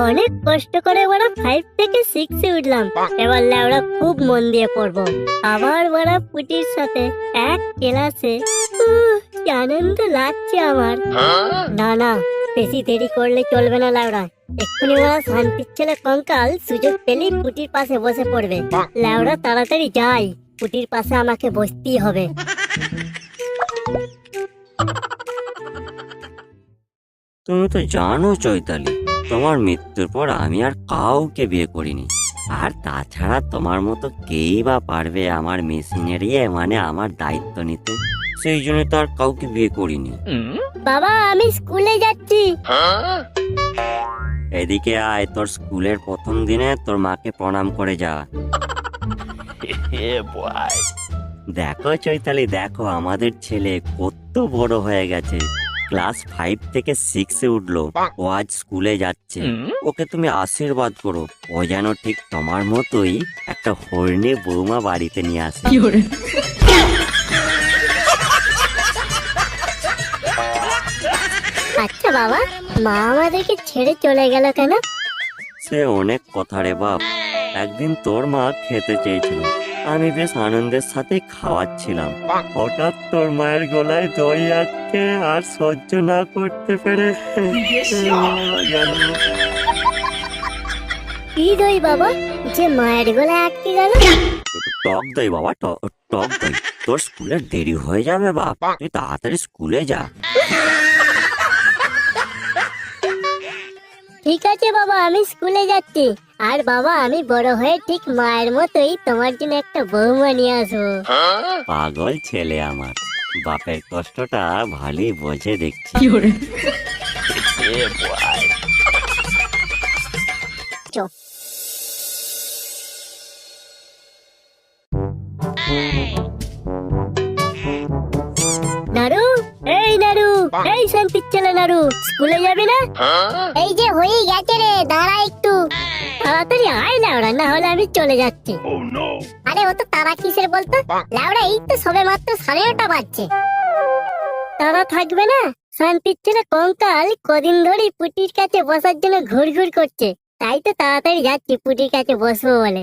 অনেক কষ্ট করে বড় 5 থেকে 6 এ উঠলাম। এবার লেওড়া খুব মন দিয়ে পড়বো। আবার বড় পুটির সাথে এক ক্লাসে। কি আনন্দ লাগছে আমার। না না, বেশি দেরি করলে চলবে না লেওড়া। এক্ষুনি ওরা শান্তির ছেলে কঙ্কাল সুযোগ পেলেই পুটির পাশে বসে পড়বে। লেওড়া তাড়াতাড়ি যাই, পুটির পাশে আমাকে বসতেই হবে। তুমি তো জানো চৈতালি, তোমার মৃত্যুর পর আমি আর কাউকে বিয়ে করিনি। আর তাছাড়া তোমার মতো কেই বা পারবে আমার মেশিনের মানে আমার দায়িত্ব নিতে। সেই জন্য তো আর কাউকে বিয়ে করিনি। বাবা, আমি স্কুলে যাচ্ছি। এদিকে আয়, তোর স্কুলের প্রথম দিনে তোর মাকে প্রণাম করে যা। দেখো চৈতালি, দেখো আমাদের ছেলে কত বড় হয়ে গেছে। ক্লাস 5 থেকে 6 এ উঠলো। ও আজ স্কুলে যাচ্ছে। ওকে তুমি আশীর্বাদ করো, ও যেন ঠিক তোমার মতোই একটা হরিণী বৌমা বাড়িতে নিয়ে আসে। আচ্ছা বাবা, মা আমাদেরকে ছেড়ে চলে গেল কেন? সে অনেক কথা রে বাপ। একদিন তোর মা খেতে চেয়েছিল, আমি বেশ আনন্দের সাথে খাওয়াচ্ছিলাম। হঠাৎ তোর মায়ের গলায় দই আটকে আর সহ্য না করতে পেরে কি দই বাবা, যে মায়ের গলায় আটকে গেল? টক দই বাবা, টক দই। তোর স্কুলের দেরি হয়ে যাবে বাপ, তুই তাড়াতাড়ি স্কুলে যা। ঠিক আছে বাবা, আমি স্কুলে যাচ্ছি। আর বাবা, আমি বড় হয়ে ঠিক মায়ের মতোই তোমার জন্য একটা বৌমা নিয়ে আসবো। পাগল ছেলে আমার, বাপের কষ্টটা ভালোই বোঝে দেখছি। চো। নারু, এই নারু, এই শান্তির ছেলে নারু, স্কুলে যাবি না? এই যে হয়ে গেছে রে, দাঁড়া একটু। তাড়াতাড়ি আয় লাউড়া, না হলে আমি চলে যাচ্ছি। আরে ও তো তারা কিসের বলতো? লাউড়া এই তো সবে মাত্র 9:30 বাজছে। তারা থাকবে না? শান্তির ছেলে কঙ্কাল কদিন ধরে পুটির কাছে বসার জন্য ঘুরঘুর করছে। তাই তো তাড়াতাড়ি যাচ্ছি পুটির কাছে বসবো বলে।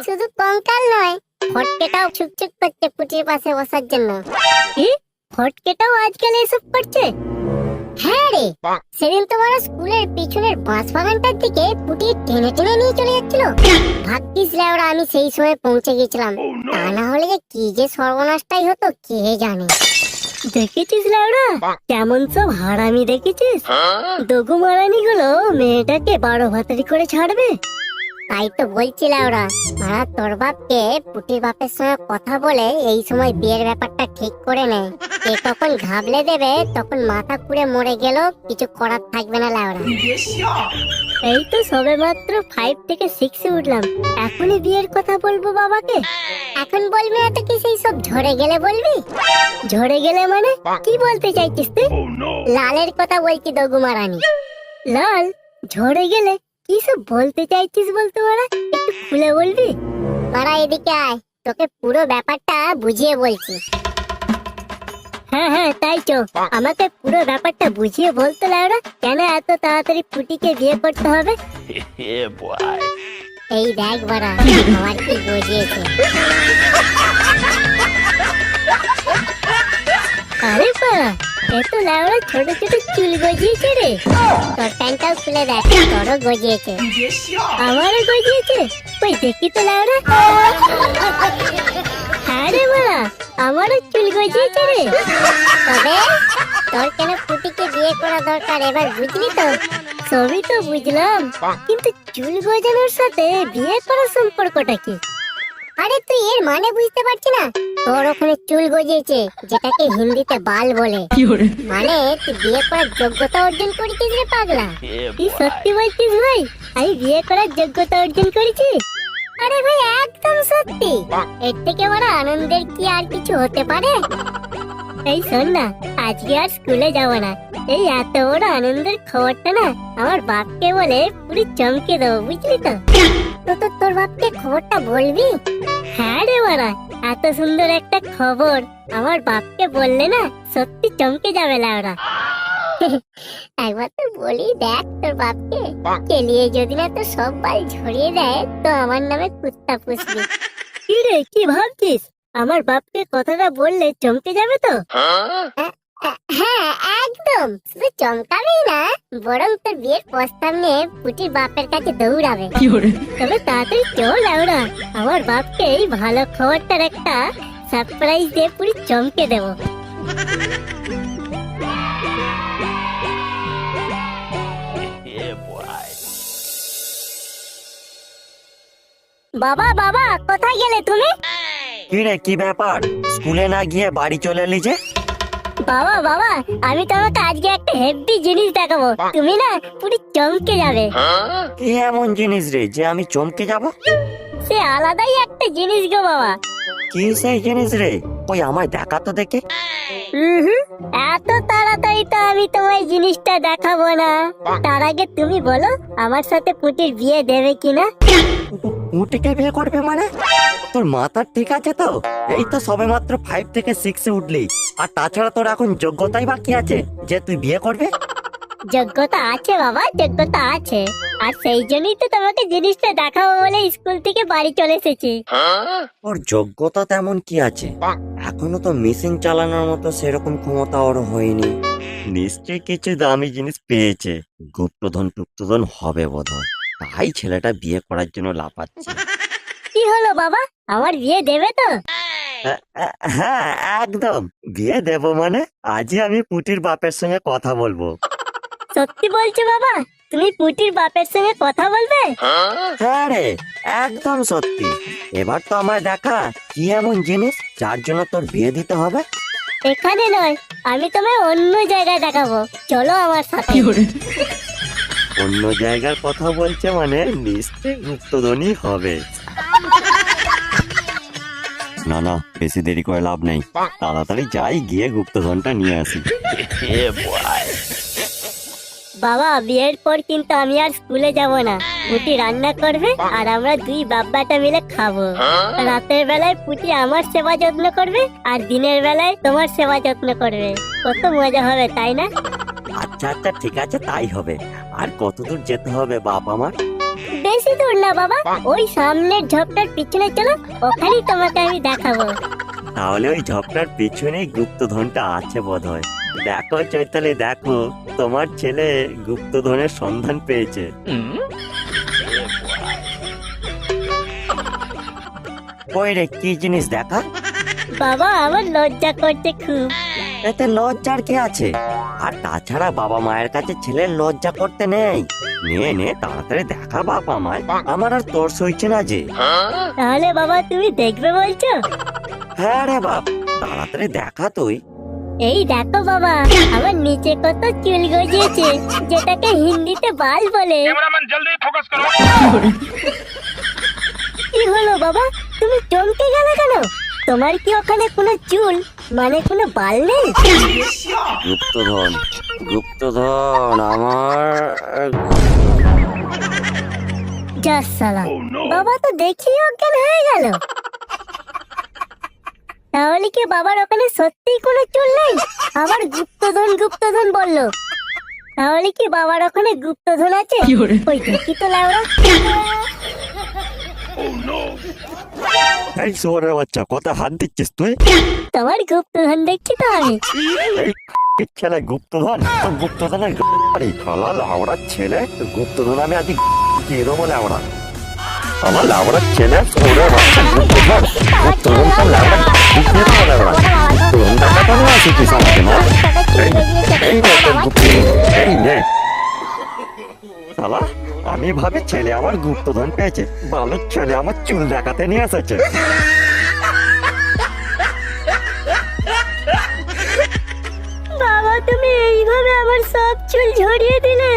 শুধু কঙ্কাল নয়, ফটকেটাও ছুকছুক করছে পুটির পাশে বসার জন্য। কি? ফটকেটাও আজকাল এসব করছে? হ্যাঁ রে, সেদিন তোমার স্কুলের পিছনের বাঁশ বাগানটার দিকে পুটি টেনে টেনে নিয়ে চলে যাচ্ছিল। ভাগ্যিস লেওরা আমি সেই সময় পৌঁছে গেছিলাম, তা না হলে যে কি যে সর্বনাশটাই হতো কে জানে। দেখেছিস লেওরা, কেমন সব হারামি দেখেছিস? দগু মারানি গুলো মেয়েটাকে 12 ভাতারি করে ছাড়বে। তাই তো বলছিলাম ওরা, মারা তোর বাপকে পুটির বাপের সঙ্গে কথা বলে এই সময় বিয়ের ব্যাপারটা ঠিক করে নেয়। কে কখন ঘাবলে দেবে, তখন মাথা পুড়ে মরে গেল, কিছু করার থাকবে না লাউরা। এই তো সবে মাত্র 5 থেকে 6 এ উঠলাম, এখনই বিয়ের কথা বলবো বাবাকে? এখন বলবি না তো কি সেই সব ঝরে গেলে বলবি? ঝরে গেলে মানে কি বলতে চাইছিস তুই? লালের কথা বলছি দগুমা রানী। লাল ঝরে গেলে কি সব বলতে চাইছিস বলতে পারা, একটু খুলে বলবি? পারা এদিকে আয়, তোকে পুরো ব্যাপারটা বুঝিয়ে বলছি। হ্যাঁ হ্যাঁ, তাই তো, আমাকে পুরো ব্যাপারটা বুঝিয়ে বলতে লাউরা, কেন এত তাড়াতাড়ি পুটিকে বিয়ে করতে হবে? এই দেখ বাড়া, আমার কি বুঝিয়েছে। আরে বাড়া, এত লাউরা ছোট ছোট চুল গজিয়েছে রে। তোর প্যান্টটাও খুলে দেখ, তোরও গজিয়েছে। আমারও গজিয়েছে? ওই দেখি তো লাউরা। হ্যাঁ রে বাড়া, আমারও চুল গজিয়েছে রে। তবে তোর কেন পুটিকে বিয়ে করা দরকার এবার বুঝলি তো? সবই তো বুঝলাম, কিন্তু চুল গজানোর সাথে বিয়ে করার সম্পর্কটা কি? আরে তুই এর মানে বুঝতে পারছি না? তোর ওখানে চুল গজিয়েছে, যেটাকে হিন্দিতে বাল বলে। মানে তুই বিয়ে করার যোগ্যতা অর্জন করেছিস রে পাগলা। তুই সত্যি বলছিস ভাই, আমি বিয়ে করার যোগ্যতা অর্জন করেছি? আরে ভাই একদম সত্যি। এর থেকে বড় আনন্দের কি আর কিছু হতে পারে? এই শোন না, আজকে আর স্কুলে যাব না। এই এত বড় আনন্দের খবরটা না আমার বাপকে বলে পুরো চমকে দেবো, বুঝলি তো? তো তোর বাপকে খবরটা বলবি? হ্যাঁ রে বাড়া, এত সুন্দর একটা খবর আমার বাপকে বললে না সত্যি চমকে যাবে লাউরা। একবার তো বলি দেখ তোর বাপকে, কেলিয়ে যদি না তো সব বাল ঝরিয়ে দেয় তো আমার নামে কুত্তা পুষবি। কি রে কি ভাবছিস? আমার বাপকে কথাটা বললে চমকে যাবে তো? হ্যাঁ একদম, শুধু চমকাবেই না, বরং তোর বিয়ের প্রস্তাব নিয়ে পুটির বাপের কাছে দৌড়াবে। তবে তাড়াতাড়ি চল ওরা, আমার বাপকে এই ভালো খবরটার একটা সারপ্রাইজ দিয়ে পুরি চমকে দেবো। বাবা বাবা কোথায় গেলে তুমি? কি রে কি ব্যাপার, স্কুলে না গিয়ে বাড়ি চলে এলি যে? বাবা বাবা আমি তোমাকে আজকে একটা হেভি জিনিস দেখাবো, তুমি না পুরি চমকে যাবে। কি এমন জিনিস রে যে আমি চমকে যাব? সে আলাদাই একটা জিনিস গো বাবা। কি সেই জিনিস রে? ওই আমায় দেখা তো দেখে। এত তাড়াতাড়ি তো আমি তোমায় জিনিসটা দেখাবো না, তার আগে তুমি বলো আমার সাথে পুটির বিয়ে দেবে কিনা? উঠে বিয়ে করবে মানে? তোর মাথা ঠিক আছে তো? এই তো সবে মাত্র 5 থেকে 6 উঠলি, আর তাছাড়া তোর এখন যোগ্যতাই বাকি আছে যে তুই বিয়ে করবে? যোগ্যতা আছে বাবা, যোগ্যতা আছে, আর সেই জন্যই তো তোমাকে জিনিসটা দেখাবো বলে স্কুল থেকে বাড়ি চলে এসেছি। ওর যোগ্যতা তেমন কি আছে? এখনো তো মেশিন চালানোর মতো সেরকম ক্ষমতা ওর হয়নি। নিশ্চয়ই কিছু দামি জিনিস পেয়েছে, গুপ্তধন টুপ্তধন হবে বোধহয়, তাই ছেলেটা বিয়ে করার জন্য লাফাচ্ছে। কি হলো বাবা, আমার বিয়ে দেবে তো? হ্যাঁ একদম বিয়ে দেব, মানে আজই আমি পুটির বাপের সঙ্গে কথা বলবো। সত্যি বলছো বাবা, তুমি পুটির বাপের সঙ্গে কথা বলবে? হ্যাঁ রে একদম সত্যি। এবার তো আমায় দেখা কি এমন জিনিস যার জন্য তোর বিয়ে দিতে হবে। এখানে নয়, আমি তোমায় অন্য জায়গায় দেখাবো, চলো আমার সাথে। অন্য জায়গার কথা বলছে মানে নিশ্চয়ই গুপ্তধনই হবে। না না, বেশি দেরি করে লাভ নেই, তাড়াতাড়ি যাই গিয়ে গুপ্তধনটা নিয়ে আসি। বাবা বিয়ের পর কিন্তু আমি আর স্কুলে যাব না, পুটি রান্না করবে আর আমরা দুই বাব্বাটা মিলে খাবো। রাতের বেলায় পুটি আমার সেবা যত্ন করবে আর দিনের বেলায় তোমার সেবা যত্ন করবে, কত মজা হবে তাই না? আচ্ছা আচ্ছা ঠিক আছে, তাই হবে। আর কত দূর যেতে হবে বাপ আমার? বেশি দূর না বাবা, ওই সামনের ঝোপটার পিছনে চলো, ওখানেই তোমাকে আমি দেখাবো। তাহলে ওই ঝপটার পিছনেই গুপ্তধনটা আছে বোধহয়। দেখো চৈতালি দেখো, তোমার ছেলে গুপ্তধনের সন্ধান পেয়েছে। ওই রে কি জিনিস দেখা? বাবা আমার লজ্জা করছে খুব। এতে লজ্জার কি আছে? আর তাছাড়া বাবা মায়ের কাছে ছেলের লজ্জা করতে নেই। নে নে তাড়াতাড়ি দেখা বাপ আমায়, আমার আর তোর সইছে না যে। তাহলে বাবা তুমি দেখবে বলছো? হ্যাঁ রে বাপ, তাড়াতাড়ি দেখা তুই। এই দেখো বাবা, আমার নিচে কত চুল গজিয়েছে, যেটাকে হিন্দিতে বাল বলে। कैमरामैन जल्दी फोकस करो। কি হলো বাবা, তুমি চমকে গেলে কেন? তোমার কি ওখানে কোনো চুল মানে কোনো বাল নেই? গুপ্তধন গুপ্তধন আমার। যা সালা, বাবা তো দেখি অজ্ঞান হয়ে গেল। তাহলে কি বাবার ওখানে সত্যিই কোনো চুল নেই? আবার গুপ্তধন গুপ্তধন বললো, তাহলে কি বাবার ওখানে গুপ্তধন আছে? ওই দেখি তো লাউড়া। এই শোরে বাচ্চা, কথা হাত দিচ্ছিস তুই? তোমার গুপ্তধন দেখছি তো আমি। এই ছেলে গুপ্তধন, গুপ্তধনের খালা লাউড়া ছেলে, গুপ্তধন আমি আজ দিয়ে দেবো লাউড়া। আমার লাউড়ার ছেলে শোরে বাচ্চা, গুপ্তধন গুপ্তধন তো লাউড়া দিয়ে দেবো লাউড়া। গুপ্তধনটা কথা নিয়ে আসিস আমাকে না? এই নে তোর গুপ্তধন, এই নে। শালা আমি ভাবে ছেলে আমার গুপ্তধন পেয়েছে, বালক ছেলে আমার চুল দেখাতে নিয়ে এসেছে। বাবা তুমি এইভাবে আমার সব চুল ঝরিয়ে দিলে।